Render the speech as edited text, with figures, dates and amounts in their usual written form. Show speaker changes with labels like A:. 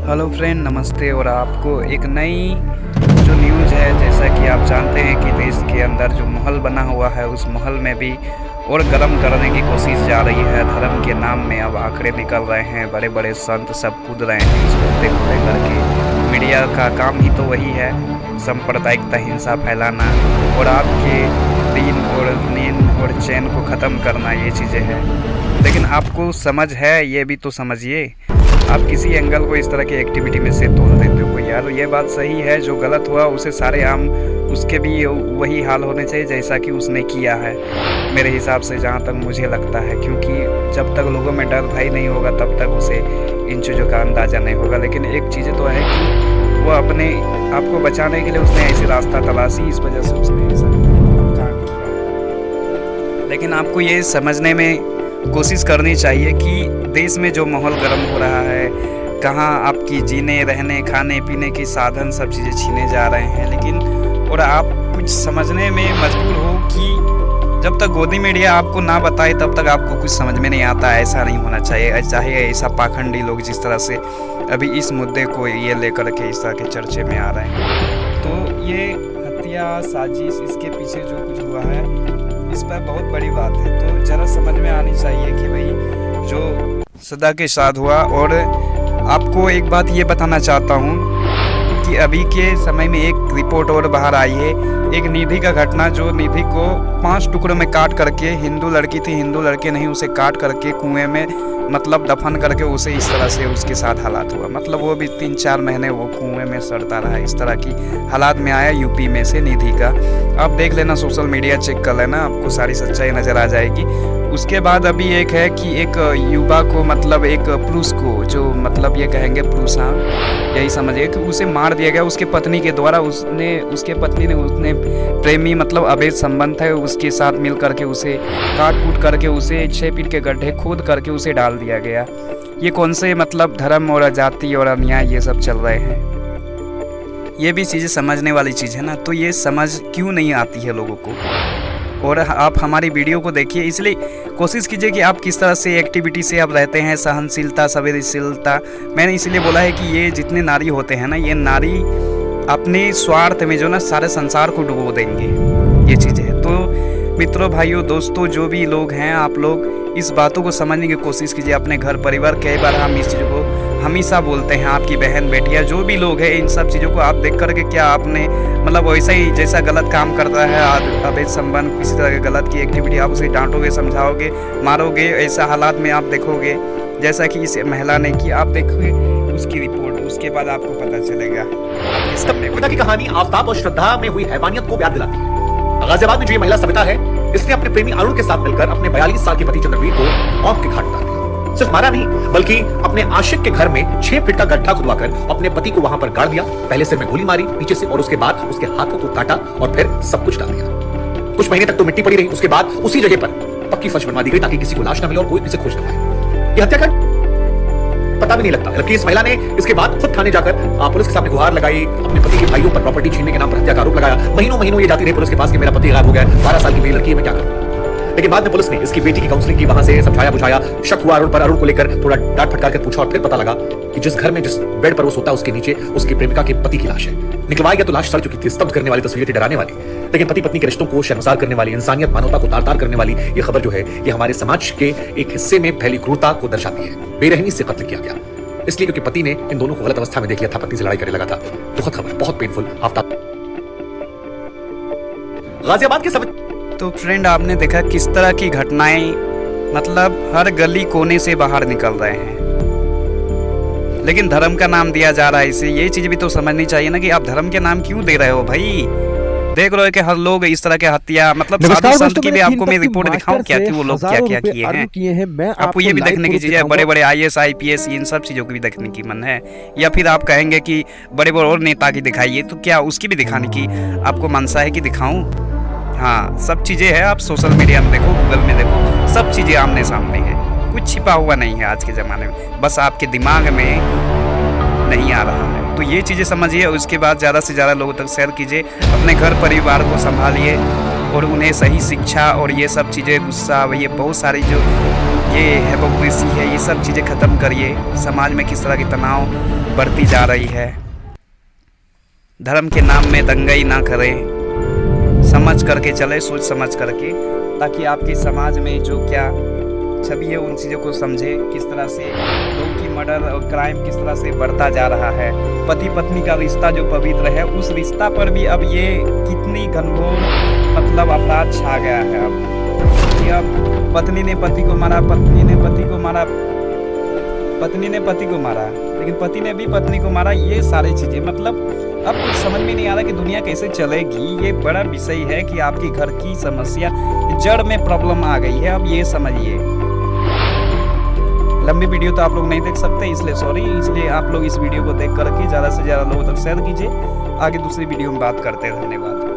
A: Hello friend, नमस्ते। और आपको एक नई जो न्यूज़ है, जैसा कि आप जानते हैं कि देश के अंदर जो महल बना हुआ है उस महल में भी और गर्म करने की कोशिश जा रही है। धर्म के नाम में अब आंकड़े निकल रहे हैं, बड़े बड़े संत सब कूद रहे हैं इस मुद्दे को लेकर के। मीडिया का काम ही तो वही है, सांप्रदायिकता, हिंसा फैलाना और आपके दीन और नींद और चैन को ख़त्म करना, ये चीज़ें हैं। लेकिन आपको समझ है, ये भी तो समझिए। आप किसी एंगल को इस तरह की एक्टिविटी में से तोड़ देते हो यार। ये बात सही है, जो गलत हुआ उसे सारे आम उसके भी वही हाल होने चाहिए जैसा कि उसने किया है, मेरे हिसाब से, जहाँ तक मुझे लगता है। क्योंकि जब तक लोगों में डर भय नहीं होगा तब तक उसे इन चीज़ों का अंदाज़ा नहीं होगा। लेकिन एक चीज़ तो है कि वो अपने आप को बचाने के लिए उसने ऐसी रास्ता तलाशी, इस वजह से उसने ऐसा काम किया। लेकिन आपको ये समझने में कोशिश करनी चाहिए कि देश में जो माहौल गर्म हो रहा है, कहाँ आपकी जीने रहने खाने पीने के साधन सब चीज़ें छीने जा रहे हैं। लेकिन और आप कुछ समझने में मजबूर हो कि जब तक गोदी मीडिया आपको ना बताए तब तक आपको कुछ समझ में नहीं आता। ऐसा नहीं होना चाहिए। चाहे ऐसा पाखंडी लोग जिस तरह से अभी इस मुद्दे को ये लेकर के इस तरह के चर्चे में आ रहे हैं, तो ये हत्या साजिश, इसके पीछे जो कुछ हुआ है इस पर बहुत बड़ी बात है। तो ज़रा समझ में आनी चाहिए कि भाई जो सदा के साथ हुआ। और आपको एक बात ये बताना चाहता हूँ कि अभी के समय में एक रिपोर्ट और बाहर आई है, एक निधि का घटना, जो निधि को 5 टुकड़ों में काट करके, हिंदू लड़की थी, हिंदू लड़के नहीं, उसे काट करके कुएं में मतलब दफन करके उसे इस तरह से उसके साथ हालात हुआ। मतलब वो भी 3-4 महीने वो कुएं में सड़ता रहा। इस तरह की हालात में आया यूपी में से निधि का। आप देख लेना, सोशल मीडिया चेक कर लेना, आपको सारी सच्चाई नज़र आ जाएगी। उसके बाद अभी एक है कि एक युवा को, मतलब एक पुरुष को, जो मतलब ये कहेंगे पुरुष, हाँ यही समझिए, कि उसे मार दिया गया उसके पत्नी के द्वारा। उसके पत्नी ने, उसने प्रेमी मतलब अवैध संबंध है उसके साथ मिल करके उसे काट कूट करके उसे 6 फीट के गड्ढे खोद करके उसे डाल दिया गया। ये कौन से मतलब धर्म और जाति और अन्याय ये सब चल रहे हैं, ये भी चीज़ें समझने वाली चीज़ है ना। तो ये समझ क्यों नहीं आती है लोगों को। और आप हमारी वीडियो को देखिए, इसलिए कोशिश कीजिए कि आप किस तरह से एक्टिविटी से आप रहते हैं, सहनशीलता, संवेदनशीलता। मैंने इसलिए बोला है कि ये जितने नारी होते हैं ना, ये नारी अपने स्वार्थ में जो ना सारे संसार को डुबो देंगे, ये चीज़ है। तो मित्रों, भाइयों, दोस्तों, जो भी लोग हैं, आप लोग इस बातों को समझने की कोशिश कीजिए अपने घर परिवार। कई बार हम इस चीज़ों को हमेशा बोलते हैं, आपकी बहन बेटियां जो भी लोग हैं, इन सब चीज़ों को आप देख करके क्या आपने मतलब वैसा ही जैसा गलत काम करता है, अवैध संबंध, किसी तरह की गलत की एक्टिविटी, आप उसे डांटोगे, समझाओगे, मारोगे, ऐसा हालात में आप देखोगे जैसा कि इस महिला ने की। आप देखोगे उसकी रिपोर्ट, उसके बाद आपको पता चलेगा आपके सामने।
B: पिता की कहानी आफ्ताब और श्रद्धा में हुई हैवानियत को याद दिलाती है। गाजियाबाद में जो ये महिला सविता है, इसने अपने प्रेमी अरुण के साथ मिलकर अपने 42 साल के पति चंद्रवीर को मौत के घाट उतार दिया। सिर्फ मारा नहीं, बल्कि अपने आशिक के घर में 6 फीट का गड्ढा खुदवाकर अपने पति को वहां पर गाड़ दिया। पहले सिर में गोली मारी पीछे से, और उसके बाद उसके हाथों को काटा और फिर सब कुछ डाल दिया। कुछ महीने तक तो मिट्टी पड़ी रही, उसके बाद उसी जगह पर पक्की फर्श बनवा दी गई ताकि किसी को लाश न मिले और कोई इसे खोज न पाए। ये हत्याकांड पता भी नहीं लगता, जबकि इस महिला ने इसके बाद खुद थाने जाकर पुलिस के सामने गुहार लगाई, अपने पति के भाइयों पर प्रॉपर्टी छीनने के नाम पर हत्या का आरोप लगाया। महीनों ये जाती रही पुलिस के पास कि मेरा पति गायब हो गया, 12 साल की मेरी लड़की है, मैं क्या करूं। लेकिन बाद में पुलिस ने इसकी बेटी की काउंसलिंग की, वहां से समझाया बुझाया, शक हुआ अरुण पर, अरुण को लेकर थोड़ा डांट फटकार कर पूछा और फिर पता लगा कि जिस घर में, जिस बेड पर वो सोता है, उसके नीचे उसकी प्रेमिका के पति की लाश है। निकलवाया गया तो लाश सड़ चुकी थी। स्तब्ध करने वाली तस्वीरें थी, डराने वाली। लेकिन पति पत्नी के रिश्तों को शर्मसार करने वाली, इंसानियत मानवता को तार-तार करने वाली ये खबर जो है, ये हमारे समाज के एक हिस्से में फैली क्रूरता को दर्शाती है। बेरहमी से कत्ल किया गया, इसलिए क्योंकि पति ने इन दोनों को गलत अवस्था में देख लिया था, पत्नी से लड़ाई करने लगा था। दुखद खबर, बहुत पेनफुल। आफ्ताब गाजियाबाद के
A: तो फ्रेंड, आपने देखा किस तरह की घटनाएं मतलब हर गली कोने से बाहर निकल रहे हैं, लेकिन धर्म का नाम दिया जा रहा है इसे। ये चीज़ भी तो समझनी चाहिए ना कि आप धर्म के नाम क्यों दे रहे हो भाई। देख रहे हो कि हर लोग इस तरह के हत्या, मतलब साधु संत की भी आपको मैं रिपोर्ट दिखाऊं क्या थी, वो लोग क्या क्या किए हैं। आपको ये भी देखने की चीज़ है, बड़े बड़े IAS IPS इन सब चीज़ों की भी देखने की मन है, या फिर आप कहेंगे कि बड़े बड़े और नेता की दिखाइए, तो क्या उसकी भी दिखाने की आपको मनसा है कि दिखाऊं। हाँ, सब चीज़ें हैं, आप सोशल मीडिया में देखो, गूगल में देखो, सब चीज़ें आमने सामने हैं, कुछ छिपा हुआ नहीं है आज के ज़माने में, बस आपके दिमाग में नहीं आ रहा है। तो ये चीज़ें समझिए, उसके बाद ज़्यादा से ज़्यादा लोगों तक शेयर कीजिए, अपने घर परिवार को संभालिए और उन्हें सही शिक्षा और ये सब चीज़ें, गुस्सा, ये बहुत सारी जो ये हिपोक्रेसी है, ये सब चीज़ें ख़त्म करिए। समाज में किस तरह की तनाव बढ़ती जा रही है। धर्म के नाम में दंगाई ना करें, समझ करके चले, सोच समझ करके, ताकि आपके समाज में जो क्या छवि है उन चीज़ों को समझे। किस तरह से लोगों की मर्डर और क्राइम किस तरह से बढ़ता जा रहा है। पति पत्नी का रिश्ता जो पवित्र है उस रिश्ता पर भी अब ये कितनी घनघोर मतलब अपराध छा गया है। अब पत्नी ने पति को मारा, पत्नी ने पति को मारा, पत्नी ने पति को मारा, लेकिन पति ने भी पत्नी को मारा। ये सारी चीज़ें मतलब अब कुछ समझ में नहीं आ रहा कि दुनिया कैसे चलेगी। ये बड़ा विषय है कि आपकी घर की समस्या जड़ में प्रॉब्लम आ गई है, अब ये समझिए। लंबी वीडियो तो आप लोग नहीं देख सकते, इसलिए सॉरी। इसलिए आप लोग इस वीडियो को देख करके ज़्यादा से ज़्यादा लोगों तक शेयर कीजिए। आगे दूसरी वीडियो में बात करते हैं। धन्यवाद।